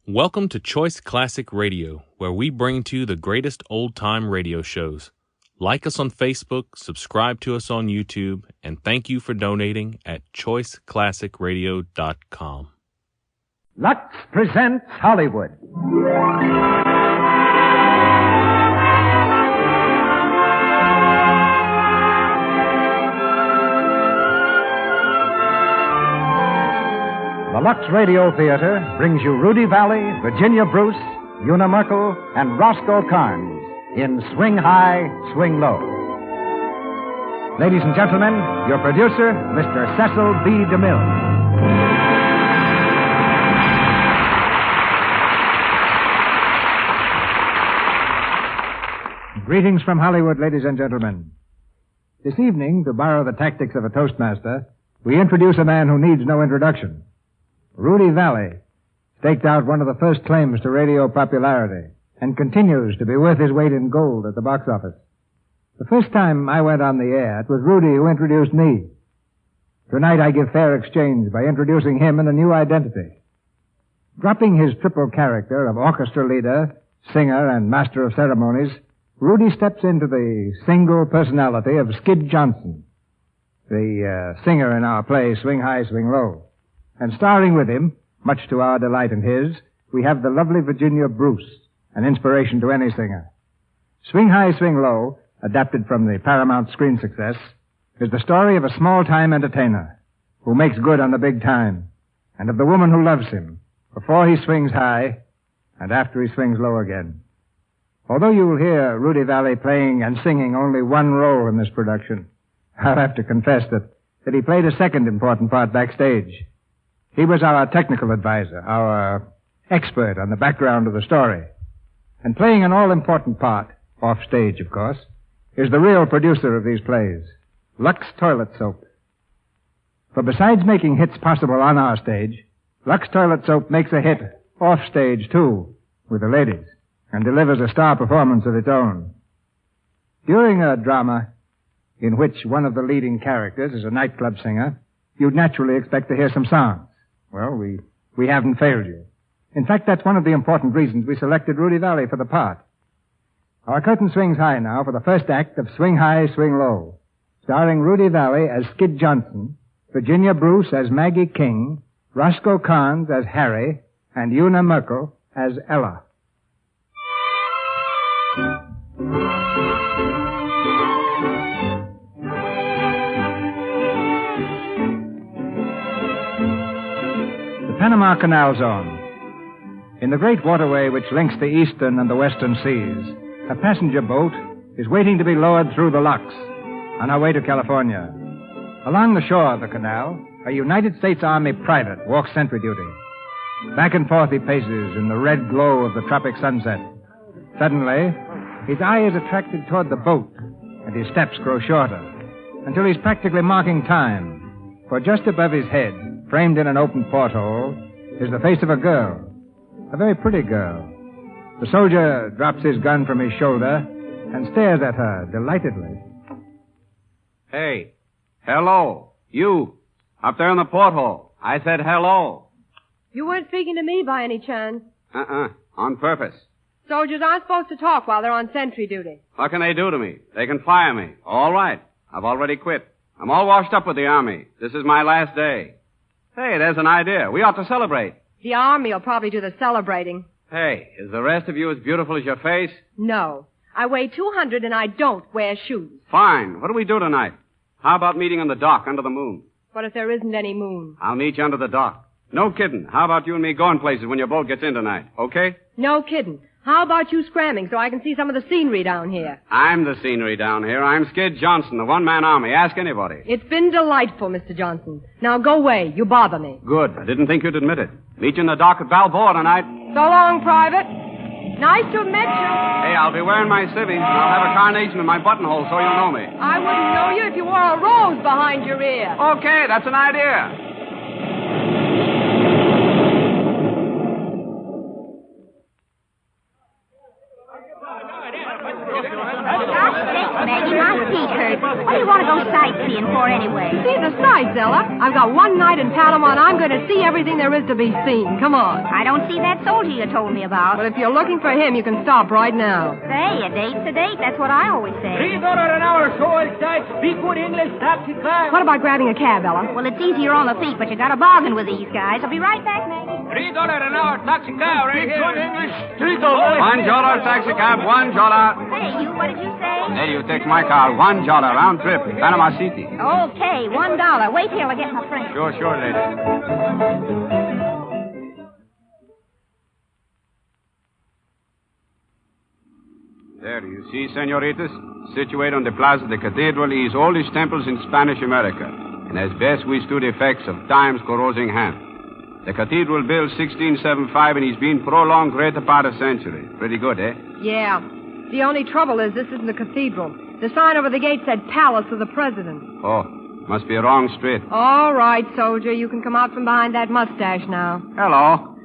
Welcome to Choice Classic Radio, where we bring to you the greatest old-time radio shows. Like us on Facebook, subscribe to us on YouTube, and thank you for donating at choiceclassicradio.com. Lux presents Hollywood. The Lux Radio Theater brings you Rudy Valley, Virginia Bruce, Una Merkel, and Roscoe Carnes in Swing High, Swing Low. Ladies and gentlemen, your producer, Mr. Cecil B. DeMille. Greetings from Hollywood, ladies and gentlemen. This evening, to borrow the tactics of a Toastmaster, we introduce a man who needs no introduction. Rudy Valley staked out one of the first claims to radio popularity and continues to be worth his weight in gold at the box office. The first time I went on the air, it was Rudy who introduced me. Tonight I give fair exchange by introducing him in a new identity. Dropping his triple character of orchestra leader, singer, and master of ceremonies, Rudy steps into the single personality of Skid Johnson, the singer in our play Swing High, Swing Low. And starring with him, much to our delight and his, we have the lovely Virginia Bruce, an inspiration to any singer. Swing High, Swing Low, adapted from the Paramount screen success, is the story of a small-time entertainer who makes good on the big time, and of the woman who loves him before he swings high and after he swings low again. Although you will hear Rudy Valley playing and singing only one role in this production, I'll have to confess that he played a second important part backstage. He was our technical advisor, our expert on the background of the story. And playing an all-important part, off stage, of course, is the real producer of these plays, Lux Toilet Soap. For besides making hits possible on our stage, Lux Toilet Soap makes a hit off stage, too, with the ladies, and delivers a star performance of its own. During a drama in which one of the leading characters is a nightclub singer, you'd naturally expect to hear some songs. Well, we haven't failed you. In fact, that's one of the important reasons we selected Rudy Valley for the part. Our curtain swings high now for the first act of Swing High, Swing Low, starring Rudy Valley as Skid Johnson, Virginia Bruce as Maggie King, Roscoe Carnes as Harry, and Una Merkel as Ella. Panama Canal Zone. In the great waterway which links the eastern and the western seas, a passenger boat is waiting to be lowered through the locks on her way to California. Along the shore of the canal, a United States Army private walks sentry duty. Back and forth he paces in the red glow of the tropic sunset. Suddenly, his eye is attracted toward the boat, and his steps grow shorter, until he's practically marking time. For just above his head, framed in an open porthole, is the face of a girl. A very pretty girl. The soldier drops his gun from his shoulder and stares at her delightedly. Hey, hello, you, up there in the porthole. I said hello. You weren't speaking to me by any chance. On purpose. Soldiers aren't supposed to talk while they're on sentry duty. What can they do to me? They can fire me. All right. I've already quit. I'm all washed up with the Army. This is my last day. Hey, there's an idea. We ought to celebrate. The Army will probably do the celebrating. Hey, is the rest of you as beautiful as your face? No. I weigh 200 and I don't wear shoes. Fine. What do we do tonight? How about meeting on the dock under the moon? What if there isn't any moon? I'll meet you under the dock. No kidding. How about you and me going places when your boat gets in tonight, okay? No kidding. How about you scramming so I can see some of the scenery down here? I'm the scenery down here. I'm Skid Johnson, the one-man army. Ask anybody. It's been delightful, Mr. Johnson. Now go away. You bother me. Good. I didn't think you'd admit it. Meet you in the dock at Balboa tonight. So long, Private. Nice to have met you. Hey, I'll be wearing my civvy. I'll have a carnation in my buttonhole so you'll know me. I wouldn't know you if you wore a rose behind your ear. Okay, that's an idea. Maggie, my feet hurt. What do you want to go sightseeing for anyway? anyway? See the sights, Ella. I've got one night in Panama, and I'm going to see everything there is to be seen. Come on. I don't see that soldier you told me about. But if you're looking for him, you can stop right now. Say, a date's a date. That's what I always say. $3 an hour, so outside. Speak good English, taxi cab. What about grabbing a cab, Ella? Well, it's easier on the feet, but you got to bargain with these guys. I'll be right back, Maggie. $3 an hour, taxi cab, right here. Good English, $3. $1 taxi cab, $1. Hey, you, what did you say? Hey, you take my car, $1 round trip, Panama City. Okay, $1. Wait till I get my friend. Sure, lady. There, do you see, senoritas? Situated on the Plaza de Cathedral is oldest temples in Spanish America, and as best withstood effects of time's corrosing hand. The cathedral built 1675, and it's been prolonged greater part of century. Pretty good, eh? Yeah. The only trouble is this isn't a cathedral. The sign over the gate said Palace of the President. Oh, must be a wrong street. All right, soldier. You can come out from behind that mustache now. Hello.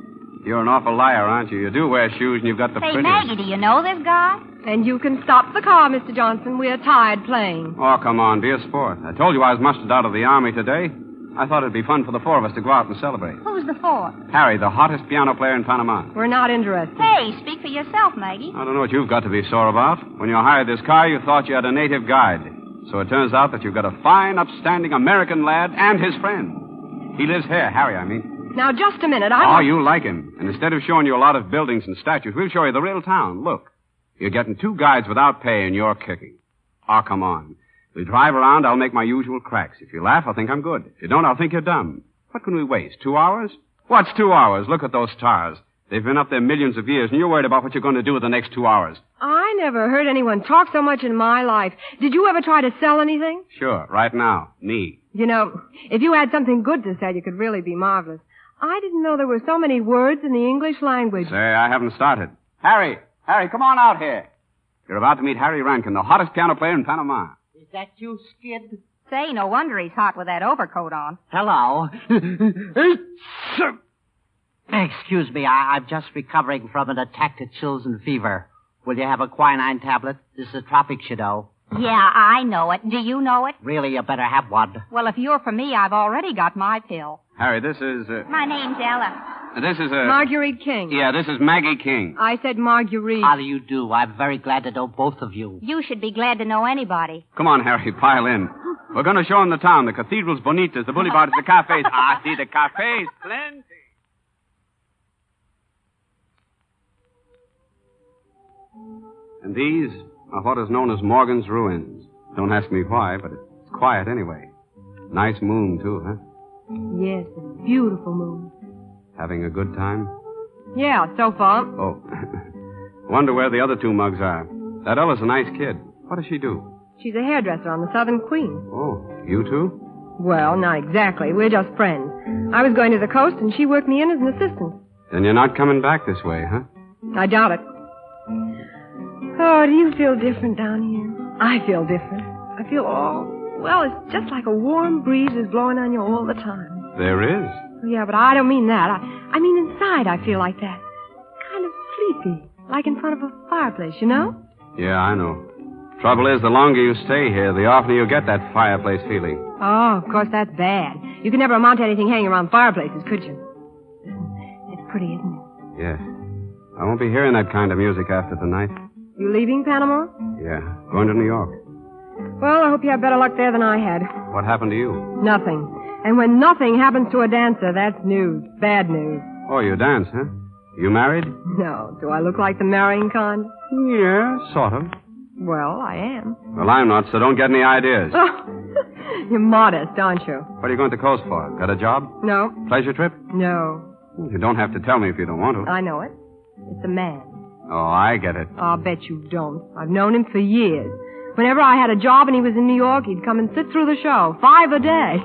You're an awful liar, aren't you? You do wear shoes, and you've got the Hey, prettiest. Maggie, do you know this guy? And you can stop the car, Mr. Johnson. We're tired playing. Oh, come on, be a sport. I told you I was mustered out of the Army today. I thought it'd be fun for the four of us to go out and celebrate. Who's the fourth? Harry, the hottest piano player in Panama. We're not interested. Hey, speak for yourself, Maggie. I don't know what you've got to be sore about. When you hired this car, you thought you had a native guide. So it turns out that you've got a fine, upstanding American lad and his friend. He lives here, Harry, I mean. Now, just a minute. Oh, you like him. And instead of showing you a lot of buildings and statues, we'll show you the real town. Look, you're getting 2 guides without pay, and you're kicking. Oh, come on. We drive around, I'll make my usual cracks. If you laugh, I'll think I'm good. If you don't, I'll think you're dumb. What can we waste? 2 hours? What's 2 hours? Look at those stars. They've been up there millions of years, and you're worried about what you're going to do with the next 2 hours. I never heard anyone talk so much in my life. Did you ever try to sell anything? Sure, right now. Me. You know, if you had something good to sell, you could really be marvelous. I didn't know there were so many words in the English language. Say, I haven't started. Harry, come on out here. You're about to meet Harry Rankin, the hottest piano player in Panama. Is that you, Skid? Say, no wonder he's hot with that overcoat on. Hello. Excuse me, I'm just recovering from an attack of chills and fever. Will you have a quinine tablet? This is tropics, you know. Yeah, I know it. Do you know it? Really, you better have one. Well, if you're for me, I've already got my pill. Harry, this is, My name's Ella. this is, Marguerite King. Yeah, this is Maggie King. I said Marguerite. How do you do? I'm very glad to know both of you. You should be glad to know anybody. Come on, Harry, pile in. We're going to show him the town, the cathedrals, bonitas, the boulevards, the cafes. Ah, see, the cafes, plenty. And these are what is known as Morgan's Ruins. Don't ask me why, but it's quiet anyway. Nice moon, too, huh? Yes, a beautiful moon. Having a good time? Yeah, so far. Oh. Wonder where the other 2 mugs are. That Ella's a nice kid. What does she do? She's a hairdresser on the Southern Queen. Oh, you too? Well, not exactly. We're just friends. I was going to the coast, and she worked me in as an assistant. Then you're not coming back this way, huh? I doubt it. Oh, do you feel different down here? I feel different. I feel well, it's just like a warm breeze is blowing on you all the time. There is. Yeah, but I don't mean that. I mean inside I feel like that. Kind of sleepy, like in front of a fireplace, you know? Yeah, I know. Trouble is, the longer you stay here, the oftener you get that fireplace feeling. Oh, of course, that's bad. You could never amount to anything hanging around fireplaces, could you? It's pretty, isn't it? Yes. I won't be hearing that kind of music after tonight. You leaving Panama? Yeah, going to New York. Well, I hope you have better luck there than I had. What happened to you? Nothing. And when nothing happens to a dancer, that's news. Bad news. Oh, you dance, huh? You married? No. Do I look like the marrying kind? Yeah, sort of. Well, I am. Well, I'm not, so don't get any ideas. Oh, you're modest, aren't you? What are you going to the coast for? Got a job? No. Pleasure trip? No. You don't have to tell me if you don't want to. I know it. It's a man. Oh, I get it. I'll bet you don't. I've known him for years. Whenever I had a job and he was in New York, he'd come and sit through the show. 5 a day.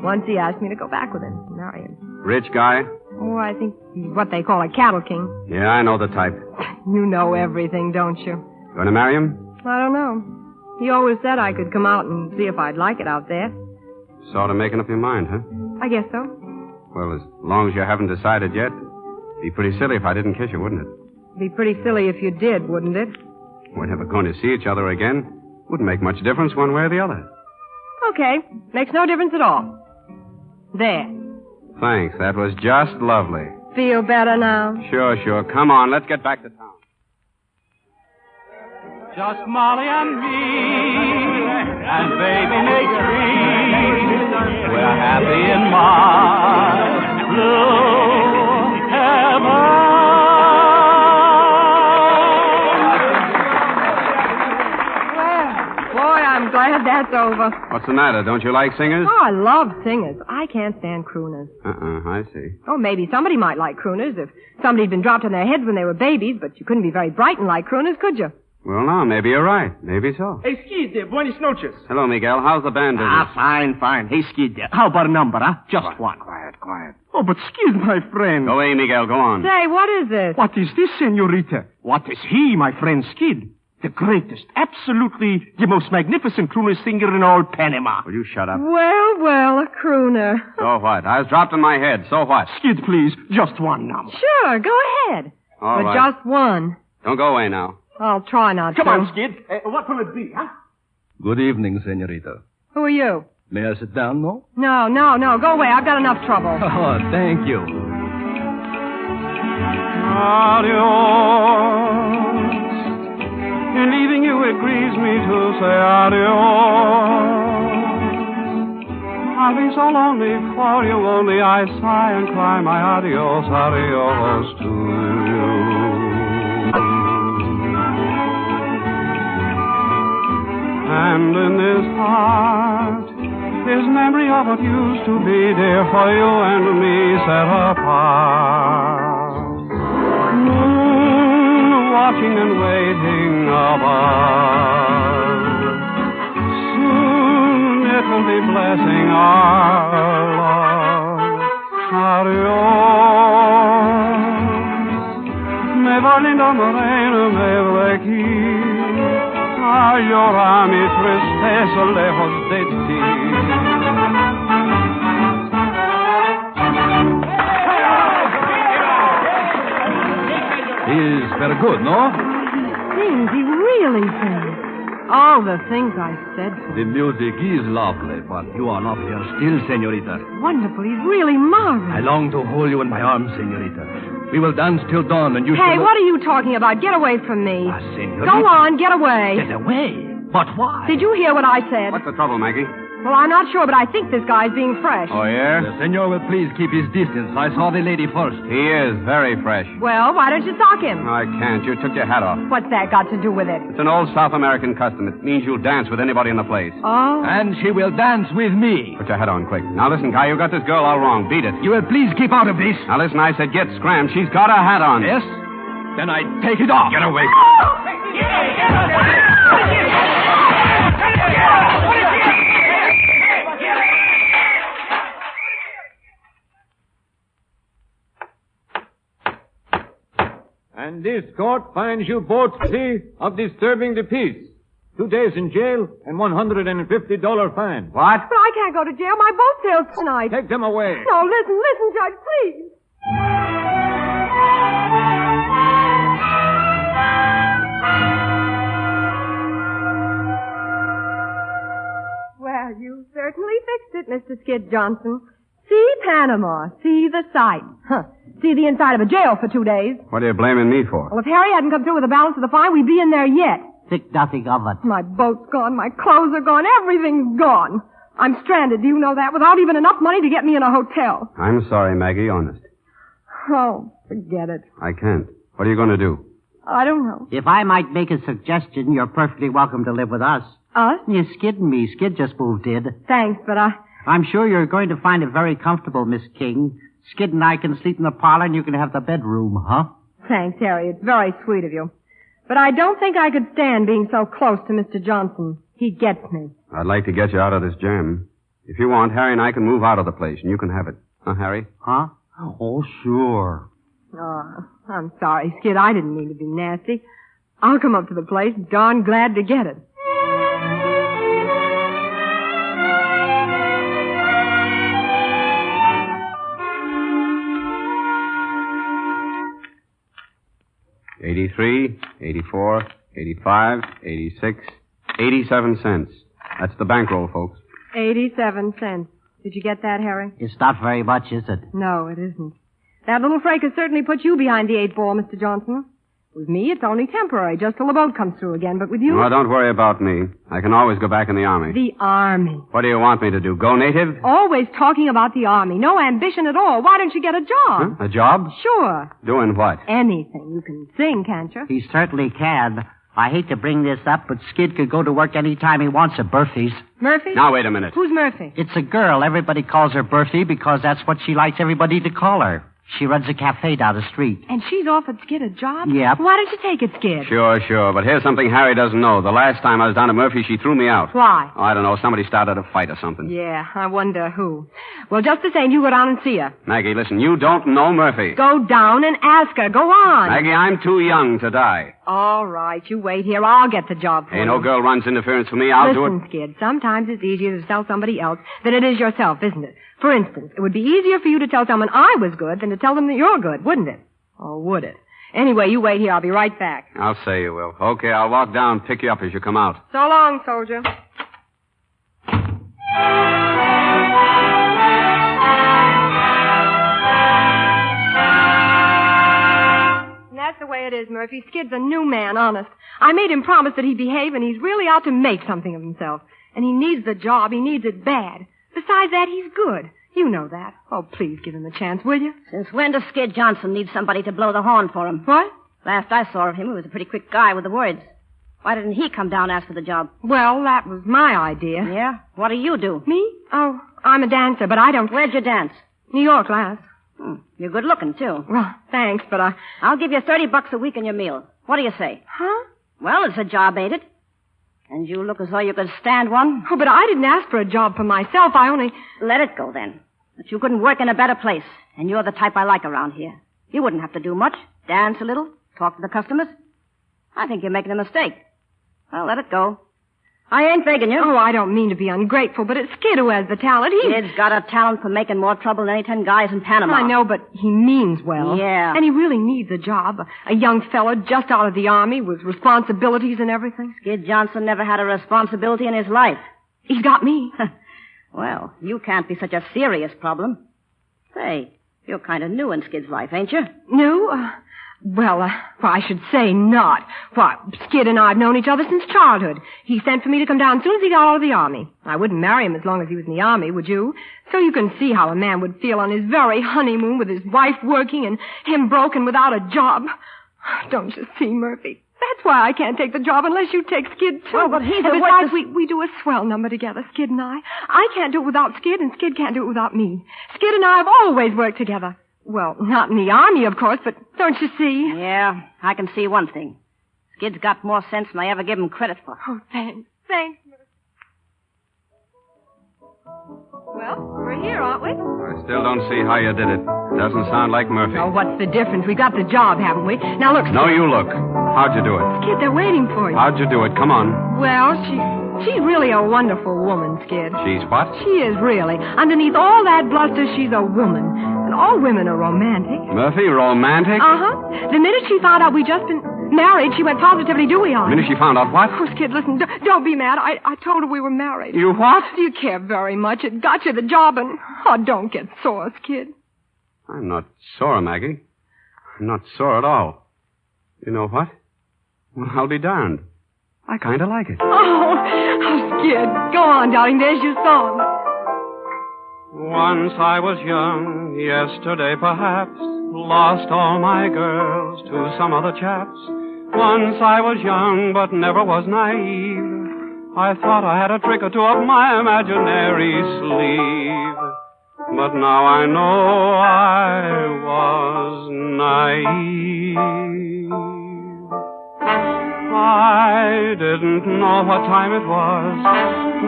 Once he asked me to go back with him. Marry him. Rich guy? Oh, I think he's what they call a cattle king. Yeah, I know the type. You know everything, don't you? Going to marry him? I don't know. He always said I could come out and see if I'd like it out there. Sort of making up your mind, huh? I guess so. Well, as long as you haven't decided yet, it'd be pretty silly if I didn't kiss you, wouldn't it? It'd be pretty silly if you did, wouldn't it? We're never going to see each other again. Wouldn't make much difference one way or the other. Okay. Makes no difference at all. There. Thanks. That was just lovely. Feel better now? Sure. Come on, let's get back to town. Just Molly and me, and baby makes three. We're happy in my blue heaven. Well, boy, I'm glad that's over. What's the matter? Don't you like singers? Oh, I love singers. I can't stand crooners. I see. Oh, maybe somebody might like crooners if somebody had been dropped on their heads when they were babies, but you couldn't be very bright and like crooners, could you? Well, no, maybe you're right. Maybe so. Hey, Skid, buenas noches. Hello, Miguel. How's the band business? Fine. Hey, Skid, how about a number, huh? Just one. Quiet. Oh, but Skid, my friend. Go away, Miguel. Go on. Say, what is this? What is this, senorita? What is he, my friend Skid? The greatest, absolutely the most magnificent crooner singer in all Panama. Will you shut up? Well, a crooner. So what? I was dropped on my head. So what? Skid, please, just one number. Sure, go ahead. All but right. just one. Don't go away now. I'll try not to. Come on, Skid. What will it be, huh? Good evening, senorita. Who are you? May I sit down, no? No. Go away. I've got enough trouble. Oh, thank you. Adios. In leaving you, it grieves me to say adios. I'll be so lonely for you, only I sigh and cry my adios to you. And in this heart is memory of what used to be, dear, for you and me set apart. Moon watching and waiting above. Soon it will be blessing our love. Adios. Me va linda morena, me va aquí. Ay, llora mi tristeza lejos de ti. He is very good, no? He really sings. All the things I said to him. The music is lovely, but you are not here still, senorita. Wonderful. He's really marvelous. I long to hold you in my arms, senorita. We will dance till dawn, and you Hey, shall... what are you talking about? Get away from me. Senorita. Go on, get away. Get away? But why? Did you hear what I said? What's the trouble, Maggie? Well, I'm not sure, but I think this guy's being fresh. Oh, yeah? The senor will please keep his distance. I saw the lady first. He is very fresh. Well, why don't you sock him? I can't. You took your hat off. What's that got to do with it? It's an old South American custom. It means you'll dance with anybody in the place. Oh. And she will dance with me. Put your hat on quick. Now, listen, Guy, you got this girl all wrong. Beat it. You will please keep out of this. Now, listen, I said get scrammed. She's got a hat on. Yes? Then I take it off. Get away. And this court finds you both guilty of disturbing the peace. 2 days in jail and $150 fine. What? But I can't go to jail. My boat sails tonight. Take them away. No, listen, Judge, please. Well, you certainly fixed it, Mr. Skid Johnson. See Panama. See the sights. Huh. See the inside of a jail for 2 days. What are you blaming me for? Well, if Harry hadn't come through with the balance of the fine, we'd be in there yet. Think nothing of it. My boat's gone. My clothes are gone. Everything's gone. I'm stranded. Do you know that? Without even enough money to get me in a hotel. I'm sorry, Maggie, honest. Oh, forget it. I can't. What are you going to do? I don't know. If I might make a suggestion, you're perfectly welcome to live with us. Us? You Skid and me. Skid just moved in. Thanks, but I'm sure you're going to find it very comfortable, Miss King. Skid and I can sleep in the parlor and you can have the bedroom, huh? Thanks, Harry. It's very sweet of you. But I don't think I could stand being so close to Mr. Johnson. He gets me. I'd like to get you out of this jam. If you want, Harry and I can move out of the place, and you can have it. Huh, Harry? Huh? Oh, sure. Oh, I'm sorry, Skid. I didn't mean to be nasty. I'll come up to the place, darn glad to get it. $83, $84, $85, $86, 87 cents. That's the bankroll, folks. 87 cents. Did you get that, Harry? It's not very much, is it? No, it isn't. That little frake has certainly put you behind the 8 ball, Mr. Johnson. With me, it's only temporary, just till the boat comes through again. But with you... Well, don't worry about me. I can always go back in the Army. The Army. What do you want me to do, go native? Always talking about the Army. No ambition at all. Why don't you get a job? Huh? A job? Sure. Doing what? Anything. You can sing, can't you? He certainly can. I hate to bring this up, but Skid could go to work any time he wants at Murphy's. Murphy? Now, wait a minute. Who's Murphy? It's a girl. Everybody calls her Berthy because that's what she likes everybody to call her. She runs a cafe down the street. And she's offered Skid a job? Yep. Why don't you take it, Skid? Sure. But here's something Harry doesn't know. The last time I was down at Murphy, she threw me out. Why? Oh, I don't know. Somebody started a fight or something. Yeah, I wonder who. Well, just the same, you go down and see her. Maggie, listen, you don't know Murphy. Go down and ask her. Go on. Maggie, I'm too young to die. All right, you wait here. I'll get the job for you. Ain't no girl runs interference for me. I'll do it. Listen, Skid, sometimes it's easier to tell somebody else than it is yourself, isn't it? For instance, it would be easier for you to tell someone I was good than to tell them that you're good, wouldn't it? Or would it? Anyway, you wait here. I'll be right back. I'll say you will. Okay, I'll walk down and pick you up as you come out. So long, soldier. And that's the way it is, Murphy. Skid's a new man, honest. I made him promise that he'd behave, and he's really out to make something of himself. And he needs the job. He needs it bad. Besides that, he's good. You know that. Oh, please give him a chance, will you? Since when does Skid Johnson need somebody to blow the horn for him? What? Last I saw of him, he was a pretty quick guy with the words. Why didn't he come down and ask for the job? Well, that was my idea. Yeah? What do you do? Me? Oh, I'm a dancer, but I don't... Where'd you dance? New York, last. You're good looking, too. Well, thanks, but I'll give you $30 a week in your meal. What do you say? Huh? Well, it's a job, ain't it? And you look as though you could stand one. Oh, but I didn't ask for a job for myself. I only... Let it go, then. But you couldn't work in a better place. And you're the type I like around here. You wouldn't have to do much. Dance a little. Talk to the customers. I think you're making a mistake. Well, let it go. I ain't begging you. Oh, I don't mean to be ungrateful, but it's Skid who has the talent. Kid's got a talent for making more trouble than any 10 guys in Panama. I know, but he means well. Yeah. And he really needs a job. A young fellow just out of the Army with responsibilities and everything. Skid Johnson never had a responsibility in his life. He's got me. Well, you can't be such a serious problem. Say, you're kind of new in Skid's life, ain't you? New? Well, I should say not. Why, Skid and I have known each other since childhood. He sent for me to come down as soon as he got out of the Army. I wouldn't marry him as long as he was in the Army, would you? So you can see how a man would feel on his very honeymoon with his wife working and him broken without a job. Don't you see, Murphy? That's why I can't take the job unless you take Skid, too. Well, but he's and besides, we do a swell number together, Skid and I. I can't do it without Skid, and Skid can't do it without me. Skid and I have always worked together. Well, not in the Army, of course, but don't you see? Yeah, I can see one thing. Skid's got more sense than I ever give him credit for. Oh, thanks. Thanks, Murphy. Well, we're here, aren't we? I still don't see how you did it. Doesn't sound like Murphy. Oh, what's the difference? We got the job, haven't we? Now, look, Skid. No, you look. How'd you do it? Skid, they're waiting for you. How'd you do it? Come on. Well, she's really a wonderful woman, Skid. She's what? She is, really. Underneath all that bluster, she's a woman. And all women are romantic. Murphy, romantic? Uh-huh. The minute she found out we'd just been married, she went positively dewy on The minute she found out what? Oh, Skid, listen, don't be mad. I told her we were married. You what? Do you care very much? It got you the job, and... Oh, don't get sore, Skid. I'm not sore, Maggie. I'm not sore at all. You know what? Well, I'll be darned. I kind of like it. Oh, Skid. Go on, darling. There's your song. Once I was young, yesterday perhaps, lost all my girls to some other chaps. Once I was young, but never was naive. I thought I had a trick or two up my imaginary sleeve. But now I know I was naive. I didn't know what time it was.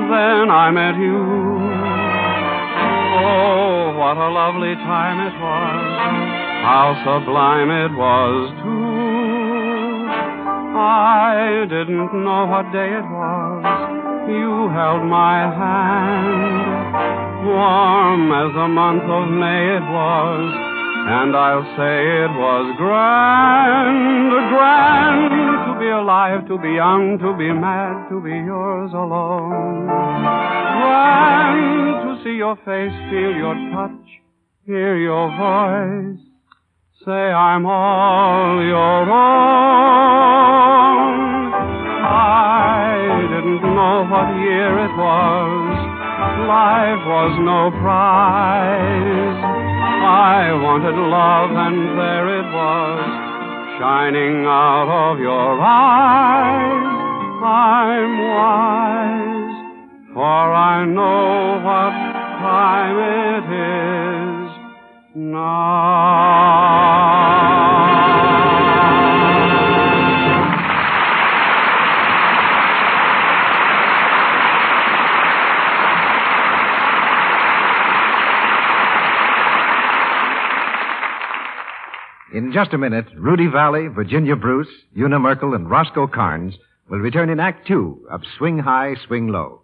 Then I met you. Oh, what a lovely time it was. How sublime it was, too. I didn't know what day it was. You held my hand. Warm as the month of May it was. And I'll say it was grand, grand to be alive, to be young, to be mad, to be yours alone. When to see your face, feel your touch, hear your voice, say I'm all your own. I didn't know what year it was. Life was no prize. I wanted love, and there it was, shining out of your eyes. I'm wise, for I know what time it is now. In just a minute, Rudy Valley, Virginia Bruce, Una Merkel, and Roscoe Carnes will return in Act Two of Swing High, Swing Low.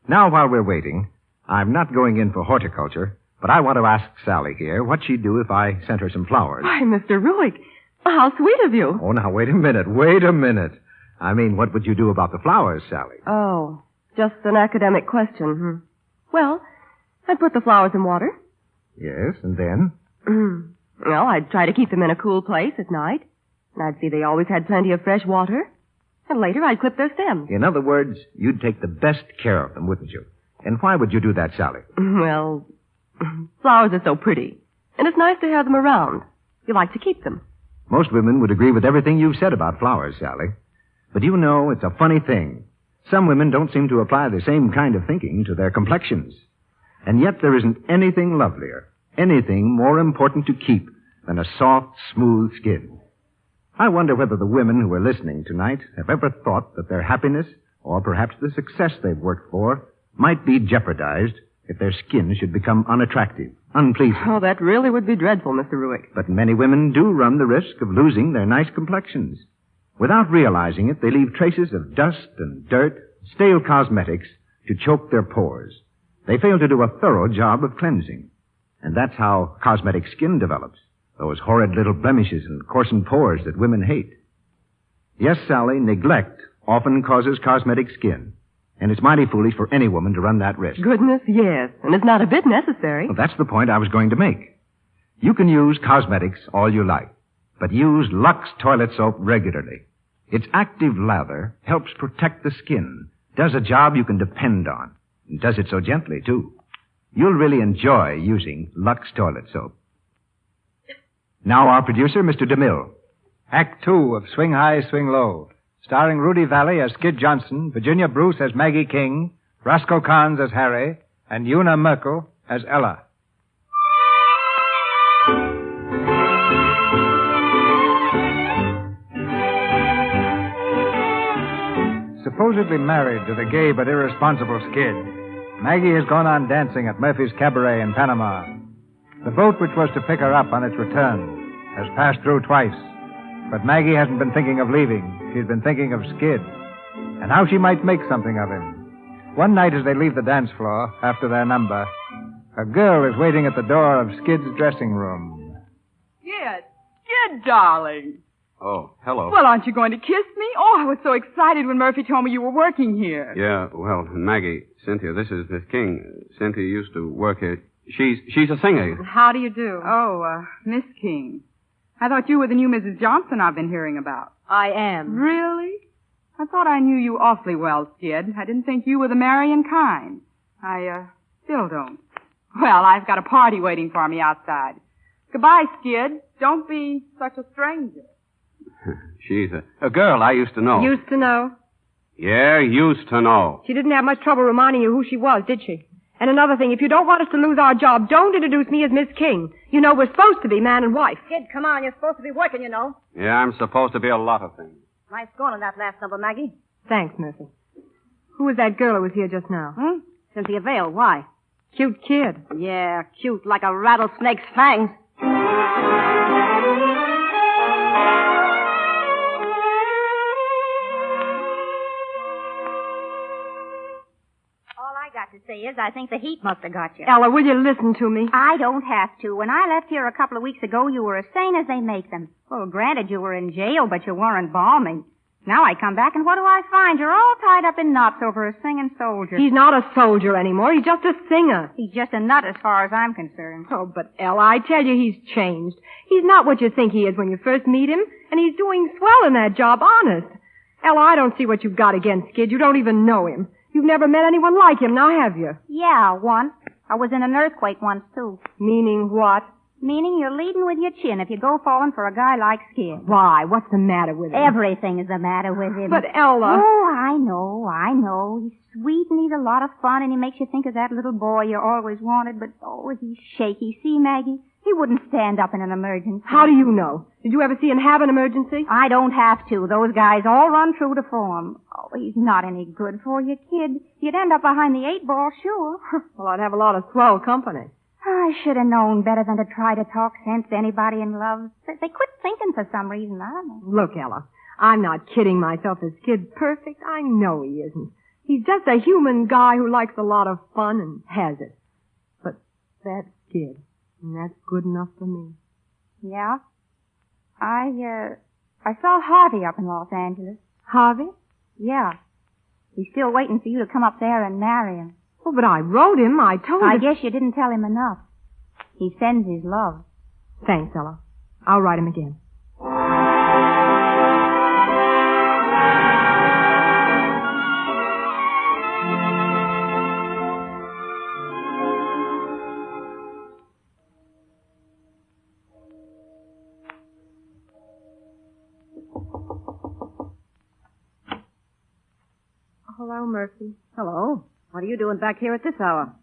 Now, while we're waiting, I'm not going in for horticulture, but I want to ask Sally here what she'd do if I sent her some flowers. Why, Mr. Ruick, how sweet of you. Oh, now, wait a minute. I mean, what would you do about the flowers, Sally? Oh, just an academic question. Well, I'd put the flowers in water. Yes, and then? Well, I'd try to keep them in a cool place at night. And I'd see they always had plenty of fresh water. And later I'd clip their stems. In other words, you'd take the best care of them, wouldn't you? And why would you do that, Sally? Well, flowers are so pretty. And it's nice to have them around. You like to keep them. Most women would agree with everything you've said about flowers, Sally. But you know, it's a funny thing. Some women don't seem to apply the same kind of thinking to their complexions. And yet there isn't anything lovelier, anything more important to keep than a soft, smooth skin. I wonder whether the women who are listening tonight have ever thought that their happiness, or perhaps the success they've worked for, might be jeopardized if their skin should become unattractive, unpleasing. Oh, that really would be dreadful, Mr. Ruick. But many women do run the risk of losing their nice complexions. Without realizing it, they leave traces of dust and dirt, stale cosmetics, to choke their pores. They fail to do a thorough job of cleansing. And that's how cosmetic skin develops. Those horrid little blemishes and coarsened pores that women hate. Yes, Sally, neglect often causes cosmetic skin. And it's mighty foolish for any woman to run that risk. Goodness, yes. And it's not a bit necessary. Well, that's the point I was going to make. You can use cosmetics all you like, but use Lux toilet soap regularly. Its active lather helps protect the skin, does a job you can depend on, and does it so gently, too. You'll really enjoy using Lux toilet soap. Now our producer, Mr. DeMille. Act Two of Swing High, Swing Low, starring Rudy Valley as Skid Johnson, Virginia Bruce as Maggie King, Roscoe Carnes as Harry, and Una Merkel as Ella. Supposedly married to the gay but irresponsible Skid, Maggie has gone on dancing at Murphy's Cabaret in Panama. The boat which was to pick her up on its return has passed through twice, but Maggie hasn't been thinking of leaving. She's been thinking of Skid and how she might make something of him. One night as they leave the dance floor after their number, a girl is waiting at the door of Skid's dressing room. Skid, darling. Oh, hello. Well, aren't you going to kiss me? Oh, I was so excited when Murphy told me you were working here. Yeah, well, Maggie, Cynthia, this is Miss King. Cynthia used to work here. She's a singer. How do you do? Oh, Miss King. I thought you were the new Mrs. Johnson I've been hearing about. I am. Really? I thought I knew you awfully well, Skid. I didn't think you were the marrying kind. I, still don't. Well, I've got a party waiting for me outside. Goodbye, Skid. Don't be such a stranger. She's a girl I used to know. Used to know? Yeah, used to know. She didn't have much trouble reminding you who she was, did she? And another thing, if you don't want us to lose our job, don't introduce me as Miss King. You know, we're supposed to be man and wife. Kid, come on. You're supposed to be working, you know. Yeah, I'm supposed to be a lot of things. Nice going on that last number, Maggie. Thanks, Murphy. Who was that girl who was here just now? Cynthia Vale. Why? Cute kid. Yeah, cute like a rattlesnake's fangs. All I got to say say is I think the heat must have got you. Ella, will you listen to me? I don't have to. When I left here a couple of weeks ago, you were as sane as they make them. Well, granted, you were in jail, but you weren't balmy. Now I come back, and what do I find? You're all tied up in knots over a singing soldier. He's not a soldier anymore. He's just a singer. He's just a nut as far as I'm concerned. Oh, but Ella, I tell you, he's changed. He's not what you think he is when you first meet him, and he's doing swell in that job, honest. Ella, I don't see what you've got against Skid. You don't even know him. You've never met anyone like him, now have you? Yeah, once. I was in an earthquake once, too. Meaning what? Meaning you're leading with your chin if you go falling for a guy like Skid. Why? What's the matter with him? Everything is the matter with him. But Ella... Oh, I know. He's sweet and he's a lot of fun and he makes you think of that little boy you always wanted, but oh, he's shaky. See, Maggie? He wouldn't stand up in an emergency. How do you know? Did you ever see him have an emergency? I don't have to. Those guys all run true to form. Oh, he's not any good for you, kid. You'd end up behind the 8 ball, sure. Well, I'd have a lot of swell company. I should have known better than to try to talk sense to anybody in love. They quit thinking for some reason. I don't know. Look, Ella, I'm not kidding myself. This kid's perfect. I know he isn't. He's just a human guy who likes a lot of fun and has it. But that's Skid, and that's good enough for me. Yeah? I saw Harvey up in Los Angeles. Harvey? Yeah. He's still waiting for you to come up there and marry him. Oh, but I wrote him. I told him. I guess you didn't tell him enough. He sends his love. Thanks, Ella. I'll write him again. Hello, Murphy. Hello. What are you doing back here at this hour?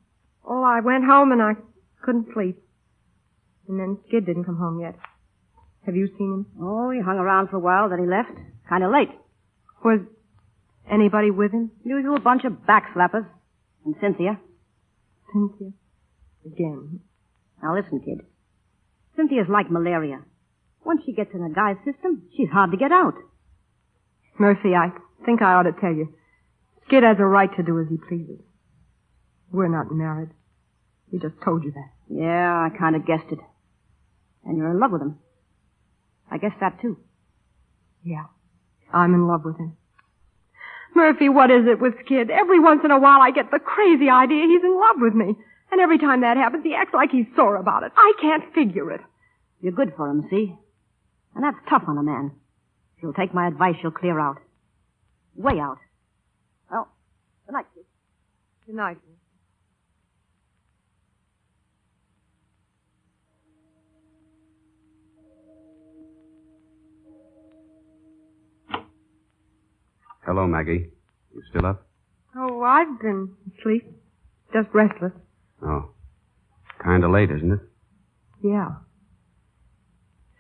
Oh, I went home and I couldn't sleep. And then Skid didn't come home yet. Have you seen him? Oh, he hung around for a while, then he left. Kind of late. Was anybody with him? Usual bunch of backslappers. And Cynthia. Cynthia? Again. Now listen, kid. Cynthia's like malaria. Once she gets in a guy's system, she's hard to get out. Murphy, I think I ought to tell you. Skid has a right to do as he pleases. We're not married. We just told you that. Yeah, I kind of guessed it. And you're in love with him. I guess that, too. Yeah, I'm in love with him. Murphy, what is it with Skid? Every once in a while I get the crazy idea he's in love with me. And every time that happens, he acts like he's sore about it. I can't figure it. You're good for him, see? And that's tough on a man. If you'll take my advice, you'll clear out. Way out. Well, good night, kid. Good night. Hello, Maggie. You still up? Oh, I've been asleep. Just restless. Oh. Kind of late, isn't it? Yeah.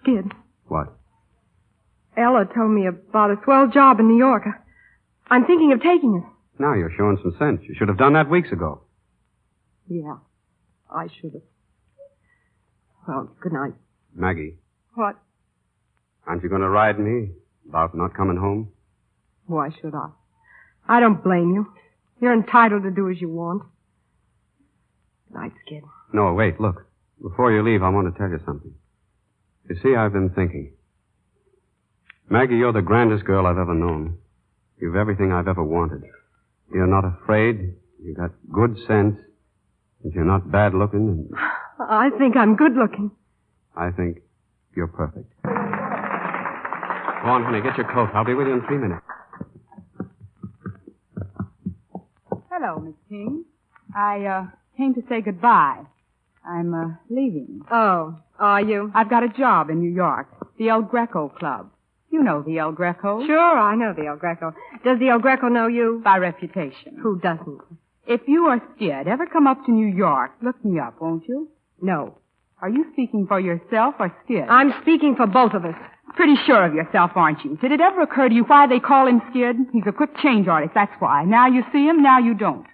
Skid. What? Ella told me about a swell job in New York. I'm thinking of taking it. Now you're showing some sense. You should have done that weeks ago. Yeah, I should have. Well, good night. Maggie. What? Aren't you going to ride me about not coming home? Why should I? I don't blame you. You're entitled to do as you want. Good night, Skid. No, wait, look. Before you leave, I want to tell you something. You see, I've been thinking. Maggie, you're the grandest girl I've ever known. You've everything I've ever wanted. You're not afraid. You've got good sense. And you're not bad looking. And I think I'm good looking. I think you're perfect. Go on, honey, get your coat. I'll be with you in 3 minutes. Hello, Miss King. I came to say goodbye. I'm leaving. Oh, are you? I've got a job in New York. The El Greco Club. You know the El Greco. Sure, I know the El Greco. Does the El Greco know you? By reputation. Who doesn't? If you or Skid ever come up to New York, look me up, won't you? No. Are you speaking for yourself or Skid? I'm speaking for both of us. Pretty sure of yourself, aren't you? Did it ever occur to you why they call him Skid? He's a quick change artist, that's why. Now you see him, now you don't.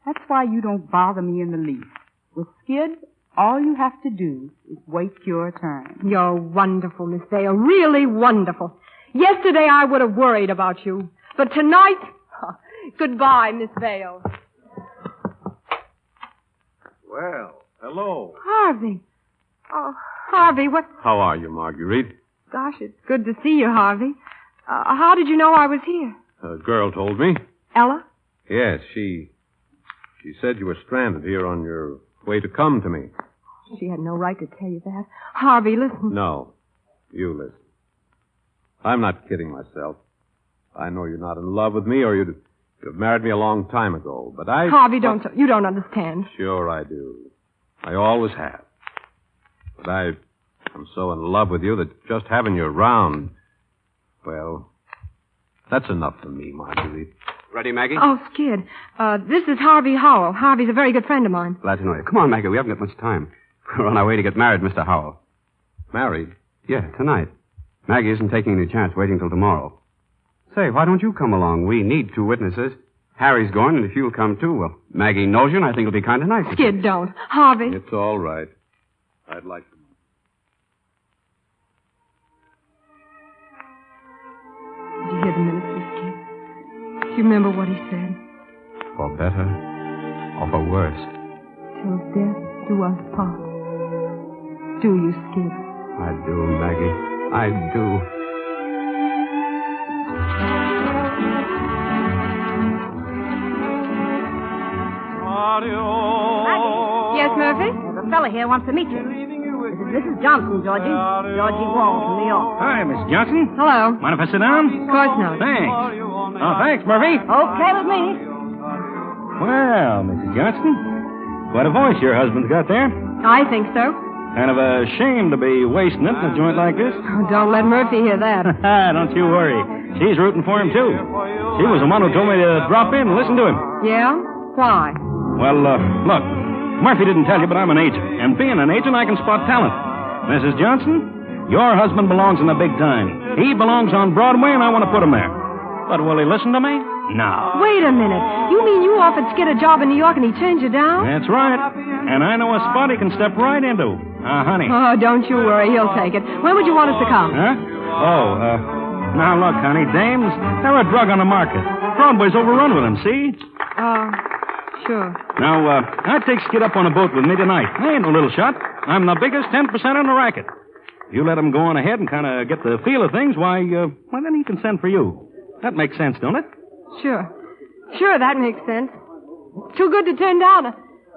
That's why you don't bother me in the least. With Skid, all you have to do is wait your turn. You're wonderful, Miss Vale. Really wonderful. Yesterday I would have worried about you. But tonight, goodbye, Miss Vale. Well, hello. Harvey. Oh, Harvey, what... How are you, Marguerite? Gosh, it's good to see you, Harvey. How did you know I was here? A girl told me. Ella? Yes, she said you were stranded here on your way to come to me. She had no right to tell you that. Harvey, listen. No, you listen. I'm not kidding myself. I know you're not in love with me, or you'd have married me a long time ago, but I... Harvey, you don't understand. Sure I do. I always have. But I'm so in love with you that just having you around, well, that's enough for me, Marguerite. Ready, Maggie? Oh, Skid. This is Harvey Howell. Harvey's a very good friend of mine. Glad to know you. Come on, Maggie. We haven't got much time. We're on our way to get married, Mr. Howell. Married? Yeah, tonight. Maggie isn't taking any chance waiting till tomorrow. Say, why don't you come along? We need 2 witnesses. Harry's going, and if you'll come too, well, Maggie knows you, and I think it'll be kind of nice. Skid, don't. Harvey. It's all right. I'd like to. Did you hear the minister, Skid? Do you remember what he said? For better or for worse. Till death do us part. Do you, Skid? I do, Maggie. I do. Maggie? Yes, Murphy? There's a fella here wants to meet you. This is Mrs. Johnson, Georgie. Georgie Wall from New York. Hi, Miss Johnson. Hello. Mind if I sit down? Of course not. Thanks. Oh, thanks, Murphy. Okay with me. Well, Mrs. Johnson, quite a voice your husband's got there. I think so. Kind of a shame to be wasting it in a joint like this. Oh, don't let Murphy hear that. Don't you worry. She's rooting for him, too. She was the one who told me to drop in and listen to him. Yeah? Why? Well, look, Murphy didn't tell you, but I'm an agent. And being an agent, I can spot talent. Mrs. Johnson, your husband belongs in the big time. He belongs on Broadway, and I want to put him there. But will he listen to me? No. Wait a minute. You mean you offered Skid a job in New York and he turned you down? That's right. And I know a spot he can step right into. Honey. Oh, don't you worry. He'll take it. When would you want us to come? Huh? Now look, honey, dames, they're a drug on the market. Broadway's overrun with them, see? Sure. Now, I'd take Skid up on a boat with me tonight. I ain't no little shot. I'm the biggest 10% in the racket. You let him go on ahead and kind of get the feel of things, why, then he can send for you. That makes sense, don't it? Sure. Sure, that makes sense. Too good to turn down.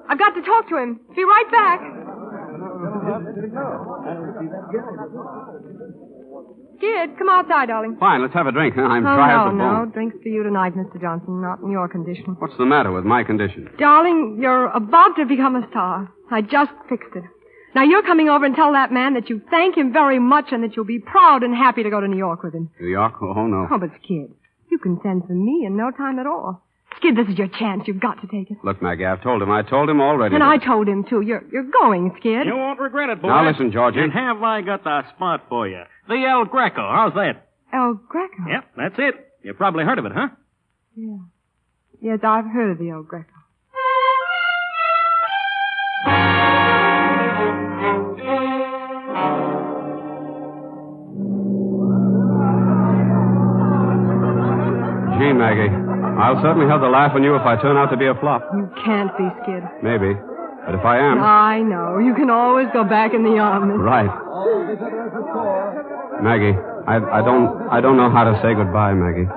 I've got to talk to him. Be right back. Skid, come outside, darling. Fine, let's have a drink. I'm dry as a bone. No, drinks for you tonight, Mr. Johnson, not in your condition. What's the matter with my condition? Darling, you're about to become a star. I just fixed it. Now, you're coming over and tell that man that you thank him very much and that you'll be proud and happy to go to New York with him. New York? Oh, no. Oh, but Skid, you can send for me in no time at all. Skid, this is your chance. You've got to take it. Look, Maggie, I've told him. I told him already. And I told him, too. You're going, Skid. You won't regret it, boy. Now, listen, Georgie. And have I got the spot for you? The El Greco. How's that? El Greco? Yep, that's it. You probably heard of it, huh? Yeah. Yes, I've heard of the El Greco. Gee, Maggie, I'll certainly have the laugh on you if I turn out to be a flop. You can't be, Skid. Maybe. But if I am... I know. You can always go back in the army. Right. Maggie, I don't know how to say goodbye, Maggie.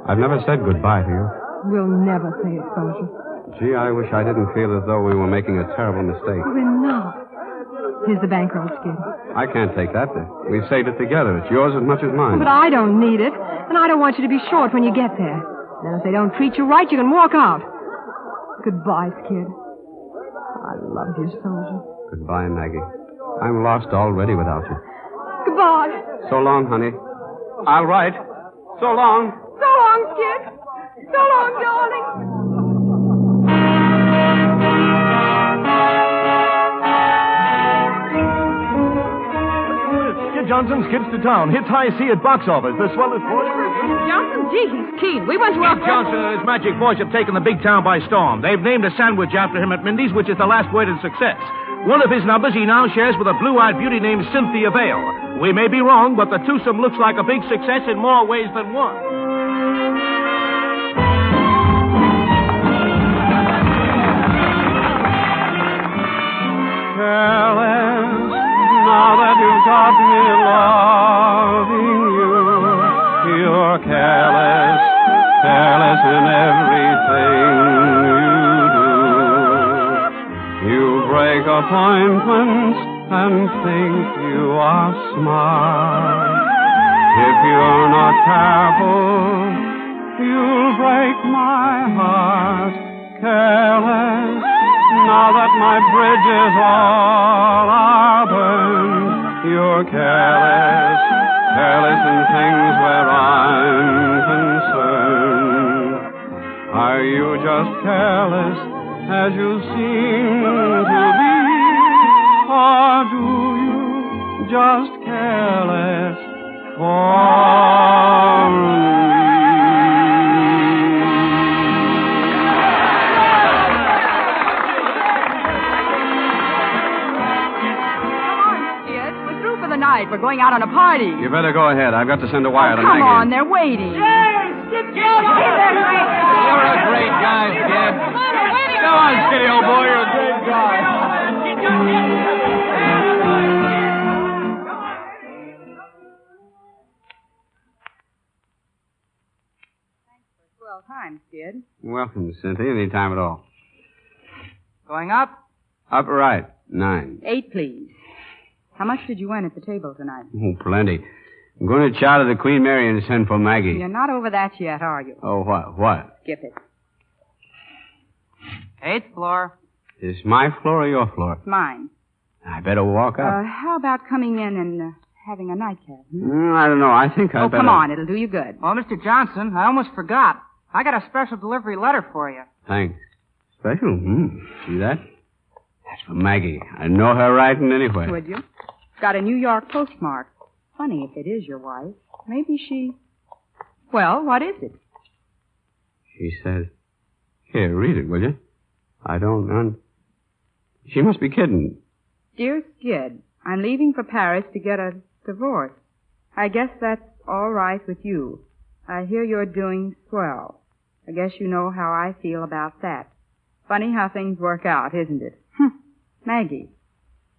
I've never said goodbye to you. We'll never say it, Soldier. Gee, I wish I didn't feel as though we were making a terrible mistake. We're not. Here's the bankroll, Skid. I can't take that. We've saved it together. It's yours as much as mine. But I don't need it, and I don't want you to be short when you get there. Then if they don't treat you right, you can walk out. Goodbye, Skid. I love you, Soldier. Goodbye, Maggie. I'm lost already without you. Goodbye. So long, honey. I'll write. So long. So long, Skid. So long, darling. Johnson skids to town. Hits high C at box office. The swellest voice. Johnson, gee, he's keen. We went to our... Johnson and his magic voice have taken the big town by storm. They've named a sandwich after him at Mindy's, which is the last word in success. One of his numbers he now shares with a blue-eyed beauty named Cynthia Vale. We may be wrong, but the twosome looks like a big success in more ways than one. careless, now that you've got me loving you. You're careless, careless in everything you do. You break appointments and think you are smart. If you're not careful, you'll break my heart. Careless, now that my bridges all are burned. You're careless, careless in things where I'm concerned. Are you just careless as you seem to be? Or do you just careless for me? Night. We're going out on a party. You better go ahead. I've got to send a wire to Come Maggie. on, they're waiting. You're a great guy, Skid. Go on, Skiddy, old boy. You're a great guy. Swell time, Skid. Welcome, Cynthia. Any time at all. Going up? Up right. 9. 8, please. How much did you win at the table tonight? Oh, plenty. I'm going to charter the Queen Mary and send for Maggie. You're not over that yet, are you? Oh, what? What? Skip it. 8th floor. Is my floor or your floor? It's mine. I better walk up. How about coming in and having a nightcap? I don't know. I think I better... come on. It'll do you good. Well, Mr. Johnson, I almost forgot. I got a special delivery letter for you. Thanks. Special? See that? That's for Maggie. I know her writing anyway. Would you? It's got a New York postmark. Funny if it is your wife. Maybe she... Well, what is it? She says... Here, read it, will you? I don't... She must be kidding. Dear Skid, I'm leaving for Paris to get a divorce. I guess that's all right with you. I hear you're doing swell. I guess you know how I feel about that. Funny how things work out, isn't it? Maggie.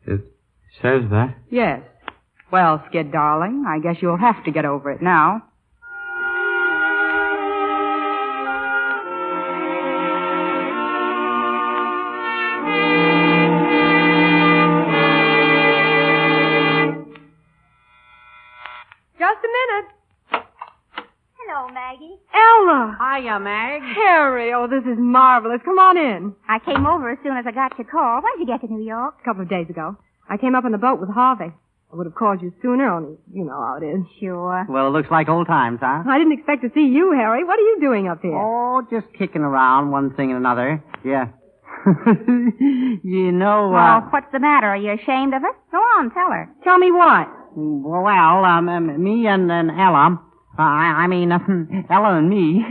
It says that? Yes. Well, Skid, darling, I guess you'll have to get over it now. Just a minute. Hello, Maggie. Ella. Hiya, Mag. Harry, oh, this is marvelous. Come on in. I came over as soon as I got your call. When did you get to New York? A couple of days ago. I came up on the boat with Harvey. I would have called you sooner, only you know how it is. Sure. Well, it looks like old times, huh? I didn't expect to see you, Harry. What are you doing up here? Oh, just kicking around, one thing and another. Yeah. You know, Well, what's the matter? Are you ashamed of it? Go on, tell her. Tell me what? Well, me and Ella, Ella and me.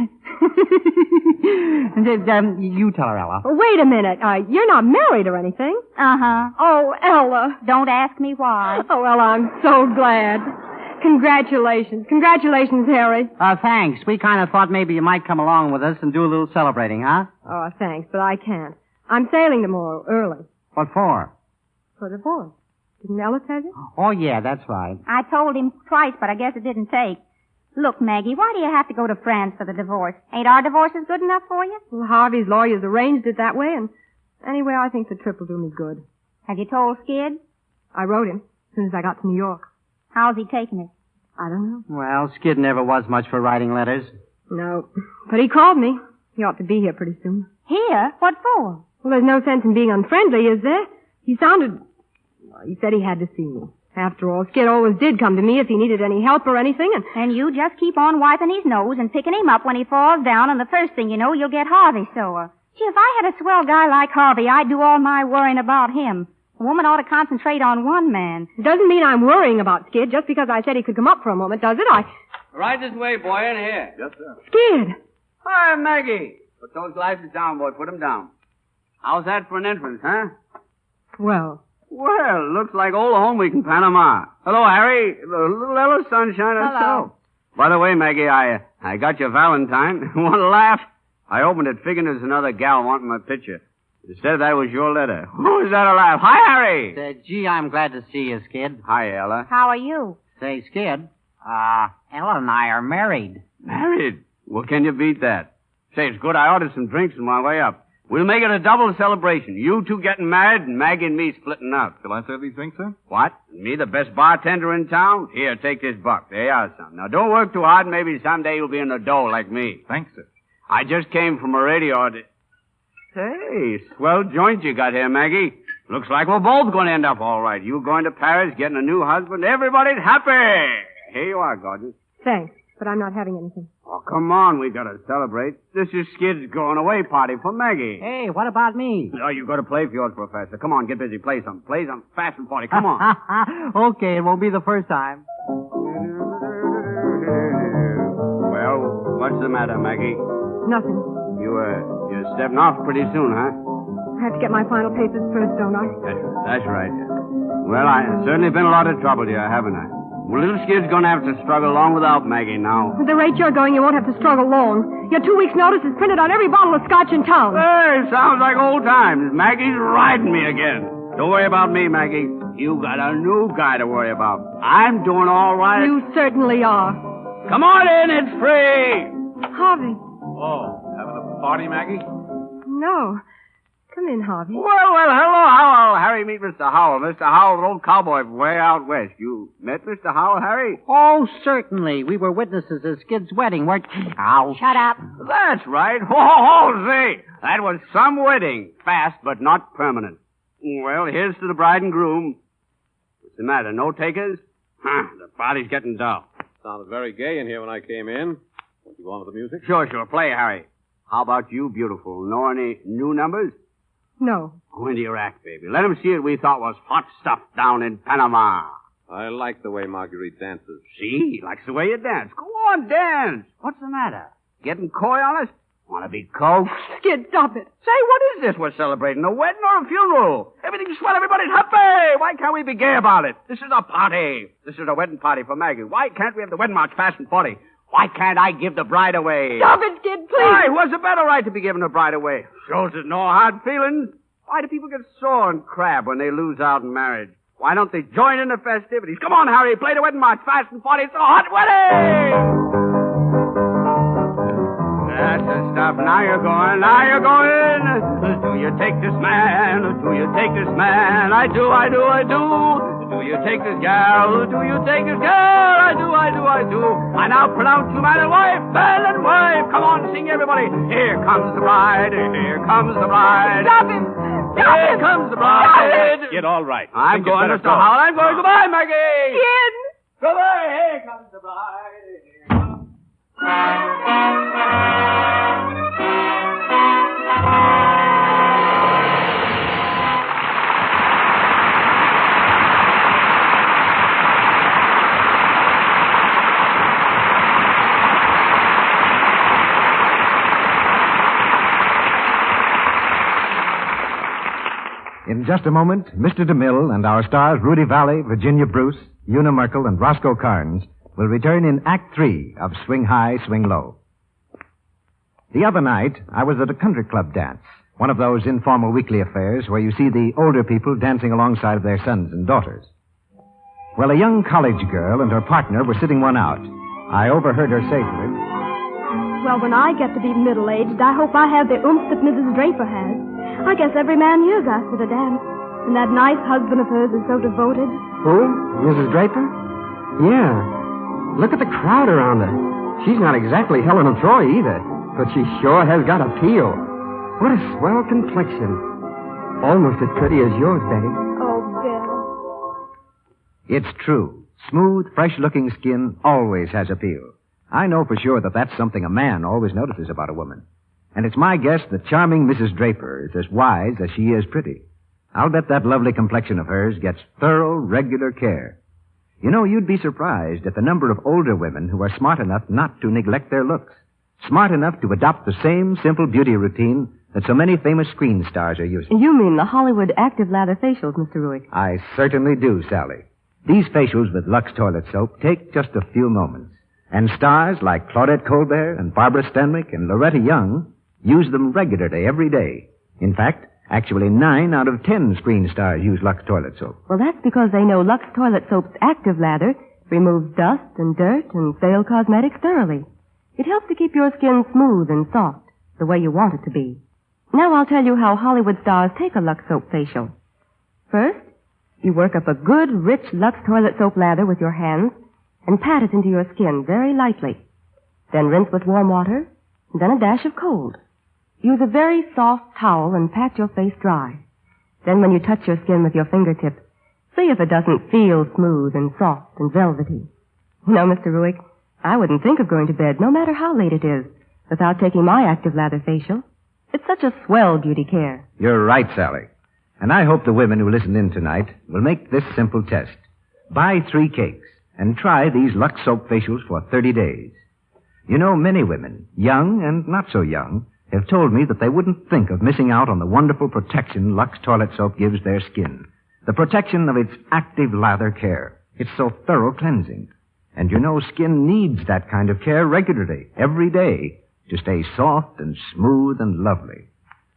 You tell her, Ella. Oh, wait a minute. You're not married or anything. Uh-huh. Oh, Ella. Don't ask me why. Oh, Ella, I'm so glad. Congratulations. Congratulations, Harry. Thanks. We kind of thought maybe you might come along with us and do a little celebrating, huh? Oh, thanks, but I can't. I'm sailing tomorrow early. What for? For divorce. Didn't Ella tell you? Oh, yeah, that's right. I told him twice, but I guess it didn't take. Look, Maggie, why do you have to go to France for the divorce? Ain't our divorces good enough for you? Well, Harvey's lawyers arranged it that way, and anyway, I think the trip will do me good. Have you told Skid? I wrote him as soon as I got to New York. How's he taking it? I don't know. Well, Skid never was much for writing letters. No, but he called me. He ought to be here pretty soon. Here? What for? Well, there's no sense in being unfriendly, is there? He said he had to see me. After all, Skid always did come to me if he needed any help or anything, and you just keep on wiping his nose and picking him up when he falls down, and the first thing you know, you'll get Harvey sore. Gee, if I had a swell guy like Harvey, I'd do all my worrying about him. A woman ought to concentrate on one man. It doesn't mean I'm worrying about Skid just because I said he could come up for a moment, does it? Right this way, boy, in here. Yes, sir. Skid! Hi, Maggie. Put those glasses down, boy. Put them down. How's that for an entrance, huh? Well, looks like old home week in Panama. Hello, Harry. Little Ella Sunshine herself. By the way, Maggie, I got your Valentine. Want to laugh? I opened it figuring there's another gal wanting my picture. Instead of that was your letter. Who's that alive? Hi, Harry! Gee, I'm glad to see you, Skid. Hi, Ella. How are you? Say, Skid, Ella and I are married. Married? Well, can you beat that? Say, it's good I ordered some drinks on my way up. We'll make it a double celebration. You two getting married and Maggie and me splitting up. Shall I serve these drinks, sir? What? Me, the best bartender in town? Here, take this buck. There you are, son. Now, don't work too hard. Maybe someday you'll be in the dough like me. Thanks, sir. I just came from a radio. Hey, swell joint you got here, Maggie. Looks like we're both going to end up all right. You going to Paris, getting a new husband. Everybody's happy. Here you are, gorgeous. Thanks, but I'm not having anything. Oh, come on. We got to celebrate. This is Skid's going away party for Maggie. Hey, what about me? Oh, you got to play for yours, Professor. Come on, get busy. Play some. Play some fast and party. Come on. Okay, it won't be the first time. Well, what's the matter, Maggie? Nothing. You're stepping off pretty soon, huh? I have to get my final papers first, don't I? That's right. Well, I've certainly been a lot of trouble to you, haven't I? Well, little Skid's going to have to struggle along without Maggie now. At the rate you're going, you won't have to struggle long. Your 2 weeks' notice is printed on every bottle of scotch in town. Hey, sounds like old times. Maggie's riding me again. Don't worry about me, Maggie. You got a new guy to worry about. I'm doing all right. You certainly are. Come on in, it's free. Harvey. Oh, having a party, Maggie? No. Come in, Harvey. Well, hello, Howell. Harry, meet Mr. Howell. Mr. Howell, an old cowboy from way out west. You met Mr. Howell, Harry? Oh, certainly. We were witnesses at Skid's wedding, weren't we? Ow. Shut up. That's right. Oh, say, that was some wedding. Fast, but not permanent. Well, here's to the bride and groom. What's the matter, no takers? The party's getting dull. Sounded very gay in here when I came in. Want you go on with the music? Sure. Play, Harry. How about you, beautiful? Know any new numbers? No. Go into your act, baby. Let 'em see what we thought was hot stuff down in Panama. I like the way Marguerite dances. See? Likes the way you dance. Go on, dance. What's the matter? Getting coy on us? Want to be coaxed? Skid, stop it. Say, what is this we're celebrating? A wedding or a funeral? Everything's swell. Everybody's happy. Why can't we be gay about it? This is a party. This is a wedding party for Maggie. Why can't we have the wedding march fast and 40? Why can't I give the bride away? Stop it, Skid, please. Why? Who has a better right to be giving the bride away? Shows there's no hard feelings. Why do people get sore and crab when they lose out in marriage? Why don't they join in the festivities? Come on, Harry, play the wedding march fast and 40. It's a hot wedding! That's the stuff. Now you're going. Do you take this man? Do you take this man? I do. Do you take this gal? Do you take this girl? I do. I now pronounce you man and wife, Come on, sing everybody. Here comes the bride. Stop him. Here comes the bride. Get all right. I'm going, Mr. Howell. I'm going. Goodbye, Maggie. Skid. Goodbye. Here comes the bride. In just a moment, Mr. DeMille and our stars Rudy Valley, Virginia Bruce, Una Merkel, and Roscoe Carnes will return in Act 3 of Swing High, Swing Low. The other night, I was at a country club dance, one of those informal weekly affairs where you see the older people dancing alongside of their sons and daughters. Well, a young college girl and her partner were sitting one out. I overheard her say to him, "Well, when I get to be middle-aged, I hope I have the oomph that Mrs. Draper has. I guess every man here's asked her to dance. And that nice husband of hers is so devoted." Who? Mrs. Draper? Yeah. Look at the crowd around her. She's not exactly Helen of Troy either, but she sure has got appeal. What a swell complexion. Almost as pretty as yours, Betty. Oh, Bill. "It's true. Smooth, fresh-looking skin always has appeal. I know for sure that that's something a man always notices about a woman. And it's my guess that charming Mrs. Draper is as wise as she is pretty. I'll bet that lovely complexion of hers gets thorough, regular care. You know, you'd be surprised at the number of older women who are smart enough not to neglect their looks. Smart enough to adopt the same simple beauty routine that so many famous screen stars are using. You mean the Hollywood active lather facials, Mr. Ruick? I certainly do, Sally. These facials with Lux toilet soap take just a few moments. And stars like Claudette Colbert and Barbara Stanwyck and Loretta Young use them regularly every day. In fact, Actually, 9 out of 10 screen stars use Lux toilet soap. Well, that's because they know Lux toilet soap's active lather removes dust and dirt and stale cosmetics thoroughly. It helps to keep your skin smooth and soft, the way you want it to be. Now I'll tell you how Hollywood stars take a Lux soap facial. First, you work up a good, rich Lux toilet soap lather with your hands and pat it into your skin very lightly. Then rinse with warm water, and then a dash of cold. Use a very soft towel and pat your face dry. Then when you touch your skin with your fingertips, see if it doesn't feel smooth and soft and velvety. You know, Mr. Ruick, I wouldn't think of going to bed, no matter how late it is, without taking my active lather facial. It's such a swell beauty care. You're right, Sally. And I hope the women who listen in tonight will make this simple test. Buy 3 cakes and try these Lux soap facials for 30 days. You know, many women, young and not so young, have told me that they wouldn't think of missing out on the wonderful protection Lux toilet soap gives their skin. The protection of its active lather care. It's so thorough cleansing. And you know, skin needs that kind of care regularly, every day, to stay soft and smooth and lovely.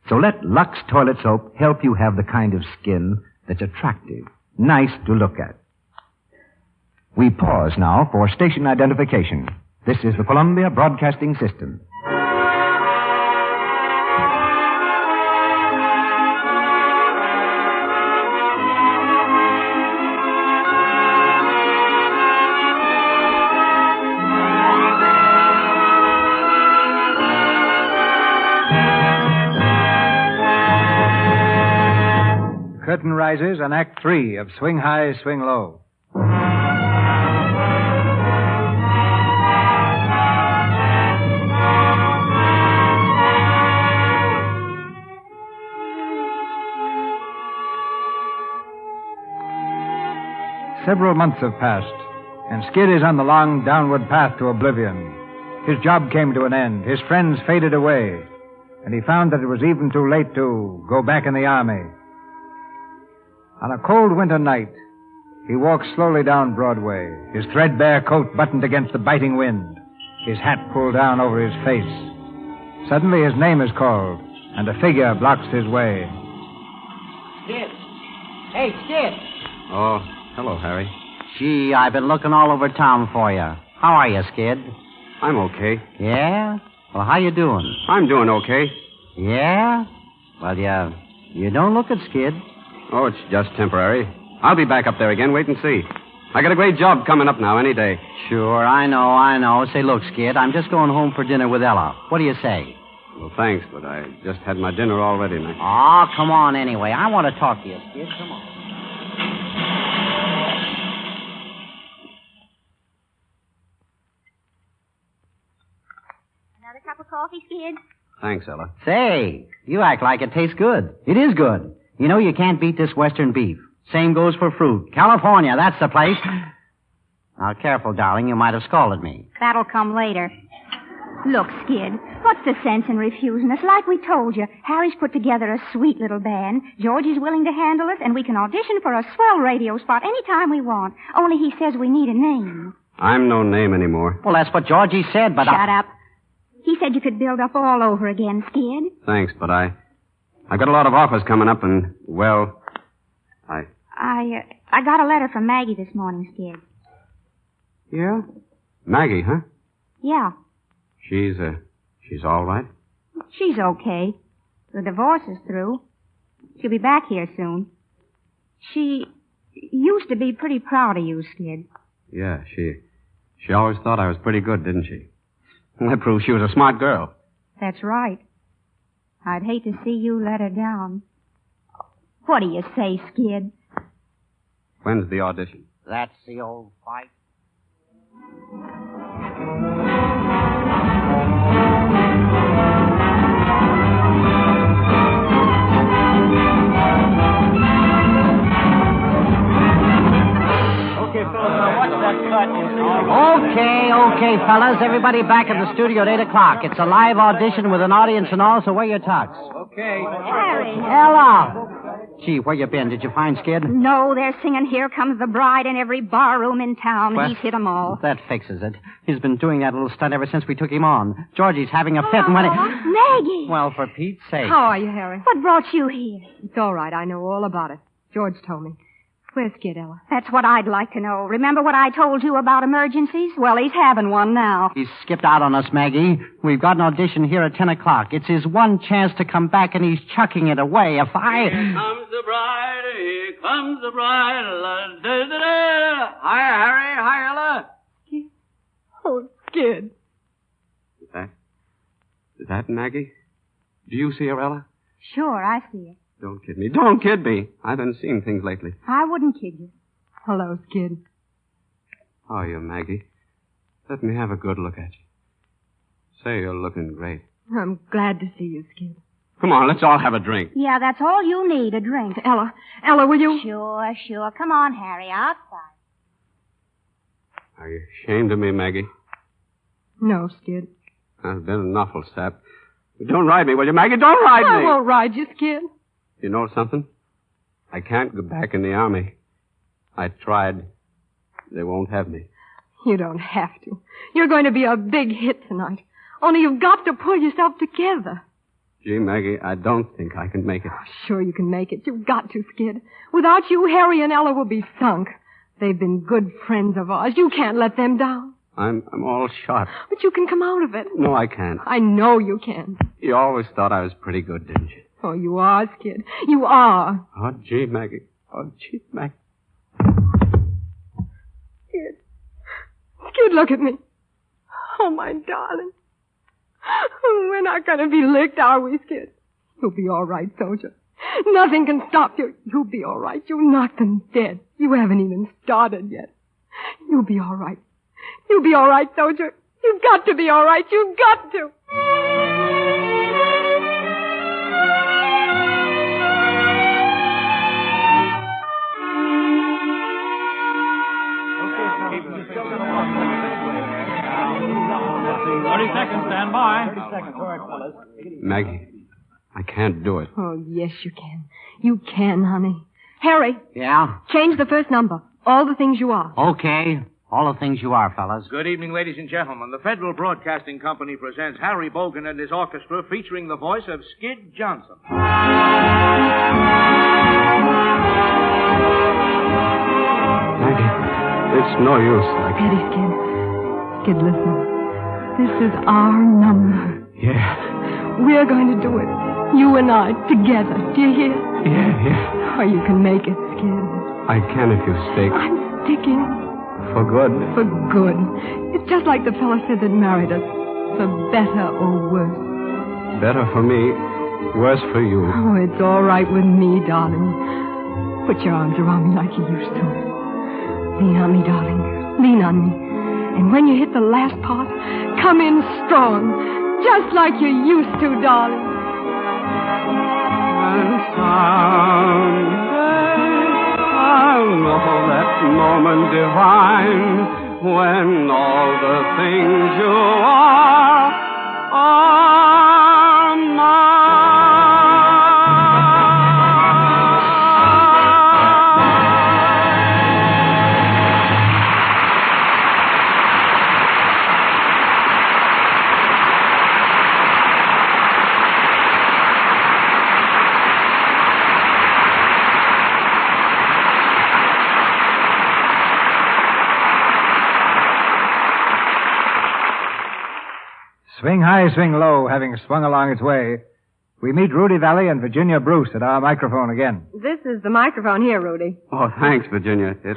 So let Lux toilet soap help you have the kind of skin that's attractive, nice to look at. We pause now for station identification. This is the Columbia Broadcasting System. Curtain rises on Act 3 of Swing High, Swing Low. Several months have passed, and Skid is on the long downward path to oblivion. His job came to an end. His friends faded away, and he found that it was even too late to go back in the army. On a cold winter night, he walked slowly down Broadway, his threadbare coat buttoned against the biting wind, his hat pulled down over his face. Suddenly his name is called, and a figure blocks his way. Skid. Hey, Skid. Oh, hello, Harry. Gee, I've been looking all over town for you. How are you, Skid? I'm okay. Yeah? Well, how you doing? I'm doing okay. Yeah? Well, you don't look it, Skid. Oh, it's just temporary. I'll be back up there again. Wait and see. I got a great job coming up now any day. Sure, I know. Say, look, Skid, I'm just going home for dinner with Ella. What do you say? Well, thanks, but I just had my dinner all ready now. Oh, come on anyway. I want to talk to you, Skid. Come on. Another cup of coffee, Skid? Thanks, Ella. Say, you act like it tastes good. It is good. You know, you can't beat this Western beef. Same goes for fruit. California, that's the place. Now, careful, darling. You might have scalded me. That'll come later. Look, Skid, what's the sense in refusing us? Like we told you, Harry's put together a sweet little band. Georgie's willing to handle us, and we can audition for a swell radio spot any time we want. Only he says we need a name. I'm no name anymore. Well, that's what Georgie said, but Shut up. He said you could build up all over again, Skid. Thanks, but I've got a lot of offers coming up, and, well, I got a letter from Maggie this morning, Skid. Yeah? Maggie, huh? Yeah, She's all right? she's okay. The divorce is through. She'll be back here soon. She used to be pretty proud of you, Skid. Yeah, she always thought I was pretty good, didn't she? Well, that proves she was a smart girl. That's right. I'd hate to see you let her down. What do you say, Skid? When's the audition? that's the old fight. Okay, fellas. Everybody back in the studio at 8 o'clock. It's a live audition with an audience and all, so wear your tux. Okay. Harry. Ella! Gee, where you been? Did you find Skid? No, they're singing Here Comes the Bride in every barroom in town. What? He's hit 'em all. That fixes it. He's been doing that little stunt ever since we took him on. Georgie's having a fit and when it... Maggie! Well, for Pete's sake. How are you, Harry? What brought you here? It's all right. I know all about it. George told me. Where's Skid, Ella? That's what I'd like to know. Remember what I told you about emergencies? Well, he's having one now. He's skipped out on us, Maggie. We've got an audition here at 10 o'clock. It's his one chance to come back, and he's chucking it away. Here comes the bride, here comes the bride. Hi, Harry. Hi, Ella. Oh, Skid. Is that Maggie? Do you see her, Ella? Sure, I see it. Don't kid me. Don't kid me. I've been seeing things lately. I wouldn't kid you. Hello, Skid. How are you, Maggie? Let me have a good look at you. Say you're looking great. I'm glad to see you, Skid. Come on, let's all have a drink. Yeah, that's all you need, a drink. Ella, will you? Sure. Come on, Harry, outside. Are you ashamed of me, Maggie? No, Skid. I've been an awful sap. Don't ride me, will you, Maggie? Don't ride me! I won't ride you, Skid. You know something? I can't go back in the army. I tried. They won't have me. You don't have to. You're going to be a big hit tonight. Only you've got to pull yourself together. Gee, Maggie, I don't think I can make it. Sure you can make it. You've got to, Skid. Without you, Harry and Ella will be sunk. They've been good friends of ours. You can't let them down. I'm all shot. But you can come out of it. No, I can't. I know you can. You always thought I was pretty good, didn't you? Oh, you are, Skid. You are. Oh, gee, Maggie. Oh, gee, Maggie. Skid, look at me. Oh, my darling. We're not going to be licked, are we, Skid? You'll be all right, soldier. Nothing can stop you. You'll be all right. You knocked them dead. You haven't even started yet. You'll be all right. You'll be all right, soldier. You've got to be all right. You've got to. Stand by. 30 seconds. All right, fellas. Maggie, I can't do it. Oh, yes, you can. You can, honey. Harry. Yeah? Change the first number. All the things you are. Okay. All the things you are, fellas. Good evening, ladies and gentlemen. The Federal Broadcasting Company presents Harry Bogan and his orchestra featuring the voice of Skid Johnson. Maggie, it's no use. Steady, Skid. Skid, listen. This is our number. Yeah. We're going to do it. You and I, together. Do you hear? Yeah. Oh, you can make it, Skid. I can if you stick. I'm sticking. For good? For good. It's just like the fellow said that married us. For better or worse. Better for me, worse for you. Oh, it's all right with me, darling. Put your arms around me like you used to. Lean on me, darling. Lean on me. And when you hit the last part, come in strong. Just like you used to, darling. And someday I'll know that moment divine when all the things you are mine. Swing high, swing low, having swung along its way, we meet Rudy Valley and Virginia Bruce at our microphone again. This is the microphone here, Rudy. Oh, thanks, Virginia. It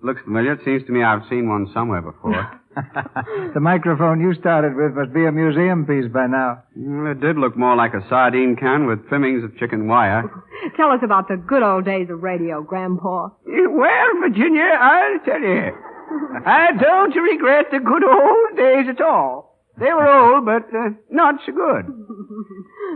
looks familiar. It seems to me I've seen one somewhere before. The microphone you started with must be a museum piece by now. It did look more like a sardine can with trimmings of chicken wire. Tell us about the good old days of radio, Grandpa. Well, Virginia, I'll tell you. I don't regret the good old days at all. They were old, but not so good.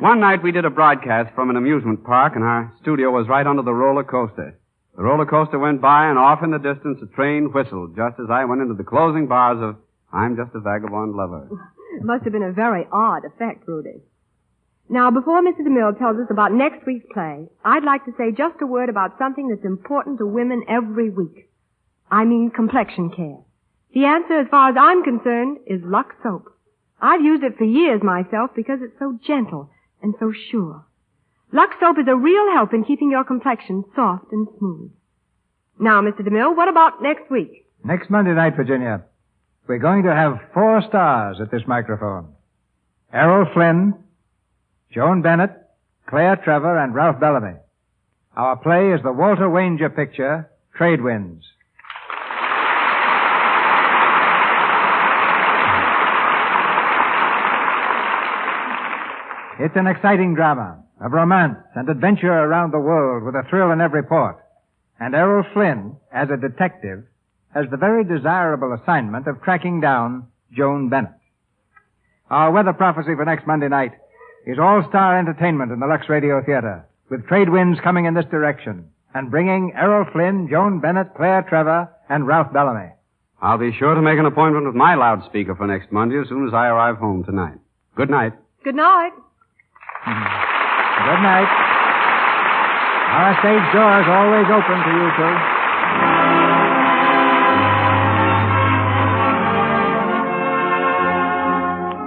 One night we did a broadcast from an amusement park, and our studio was right under the roller coaster. The roller coaster went by, and off in the distance a train whistled, just as I went into the closing bars of I'm Just a Vagabond Lover. It must have been a very odd effect, Rudy. Now, before Mr. DeMille tells us about next week's play, I'd like to say just a word about something that's important to women every week. I mean complexion care. The answer, as far as I'm concerned, is Lux Soap. I've used it for years myself because it's so gentle and so sure. Lux Soap is a real help in keeping your complexion soft and smooth. Now, Mr. DeMille, what about next week? Next Monday night, Virginia, we're going to have 4 stars at this microphone. Errol Flynn, Joan Bennett, Claire Trevor, and Ralph Bellamy. Our play is the Walter Wanger picture, Trade Winds. It's an exciting drama of romance and adventure around the world with a thrill in every port. And Errol Flynn, as a detective, has the very desirable assignment of tracking down Joan Bennett. Our weather prophecy for next Monday night is all-star entertainment in the Lux Radio Theater, with Trade Winds coming in this direction and bringing Errol Flynn, Joan Bennett, Claire Trevor, and Ralph Bellamy. I'll be sure to make an appointment with my loudspeaker for next Monday as soon as I arrive home tonight. Good night. Good night. Good night. Our stage door is always open to you two.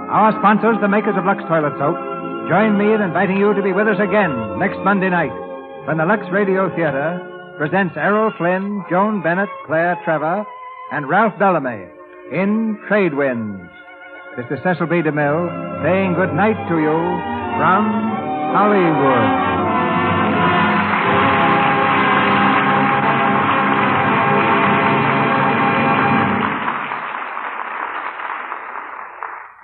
Our sponsors, the makers of Lux Toilet Soap, join me in inviting you to be with us again next Monday night when the Lux Radio Theater presents Errol Flynn, Joan Bennett, Claire Trevor, and Ralph Bellamy in Trade Winds. This is Cecil B. DeMille saying good night to you from Hollywood.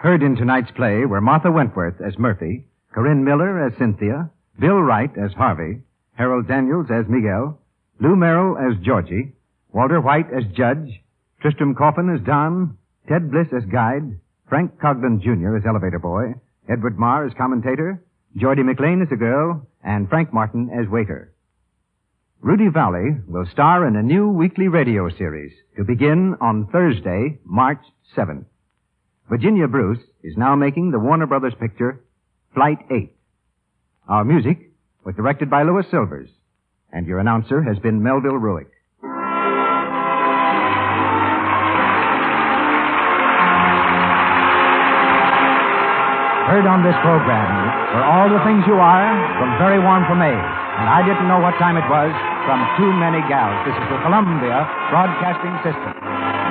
Heard in tonight's play were Martha Wentworth as Murphy, Corinne Miller as Cynthia, Bill Wright as Harvey, Harold Daniels as Miguel, Lou Merrill as Georgie, Walter White as Judge, Tristram Coffin as Don, Ted Bliss as Guide, Frank Cogden Jr. as Elevator Boy, Edward Marr as Commentator, Geordie McLean as the girl, and Frank Martin as Waiter. Rudy Valley will star in a new weekly radio series to begin on Thursday, March 7th. Virginia Bruce is now making the Warner Brothers picture, Flight 8. Our music was directed by Louis Silvers, and your announcer has been Melville Ruick. Heard on this program were All the Things You Are from Very Warm for May, and I Didn't Know What Time It Was from Too Many Gals. This is the Columbia Broadcasting System.